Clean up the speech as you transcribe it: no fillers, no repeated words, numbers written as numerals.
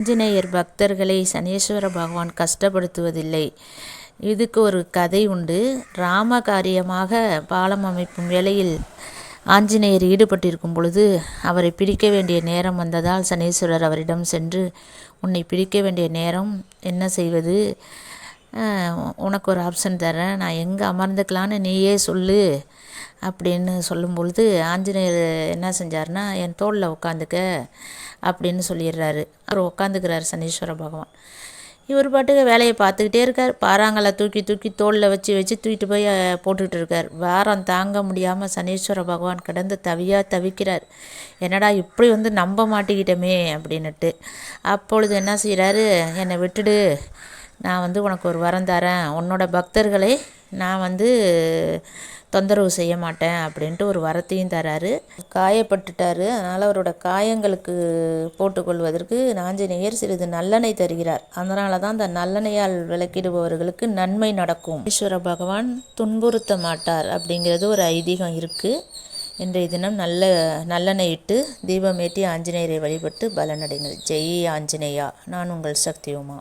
ஆஞ்சநேயர் பக்தர்களை சனீஸ்வர பகவான் கஷ்டப்படுத்துவதில்லை. இதுக்கு ஒரு கதை உண்டு. ராம காரியமாக பாலம் அமைக்கும் வேளையில் ஆஞ்சநேயர் ஈடுபட்டிருக்கும் பொழுது அவரை பிடிக்க வேண்டிய நேரம் வந்ததால் சனீஸ்வரர் அவரிடம் சென்று, உன்னை பிடிக்க வேண்டிய நேரம், என்ன செய்வது, உனக்கு ஒரு ஆப்ஷன் தரேன், நான் எங்கே அமர்ந்துக்கலான்னு நீயே சொல்லு அப்படின்னு சொல்லும் பொழுது ஆஞ்சநேயர் என்ன செஞ்சார்னா, என் தோளில் உட்காந்துக்க அப்படின்னு சொல்லிடுறாரு. அவர் உட்காந்துக்கிறார் சனீஸ்வர பகவான். இவர் பாட்டுக்கு வேலையை பார்த்துக்கிட்டே இருக்கார். பாறாங்களை தூக்கி தூக்கி தோளில் வச்சு வச்சு தூக்கிட்டு போய் போட்டுக்கிட்டு இருக்கார். வாரம் தாங்க முடியாமல் சனீஸ்வர பகவான் கிடந்து தவிக்கிறார். என்னடா இப்படி நம்ப மாட்டிக்கிட்டோமே அப்படின்னுட்டு. அப்பொழுது என்ன செய்கிறாரு, என்னை விட்டுடு, நான் உனக்கு ஒரு வரம் தரேன், உன்னோட பக்தர்களை நான் தொந்தரவு செய்ய மாட்டேன் அப்படின்ட்டு ஒரு வரத்தையும் தராரு. காயப்பட்டுட்டார். அதனால் அவரோட காயங்களுக்கு போட்டுக்கொள்வதற்கு ஆஞ்சநேயர் சிறிது நல்லெண்ணெய் தருகிறார். அதனால தான் அந்த நல்லெண்ணெயால் விளக்கிடுபவர்களுக்கு நன்மை நடக்கும், ஈஸ்வர பகவான் துன்புறுத்த மாட்டார் அப்படிங்கிறது ஒரு ஐதீகம் இருக்குது. இன்றைய தினம் நல்லெண்ணெய் இட்டு தீபமேற்றி ஆஞ்சநேயரை வழிபட்டு பலனடைங்கள். ஜெய் ஆஞ்சநேயா. நான் உங்கள் சக்தி உமா.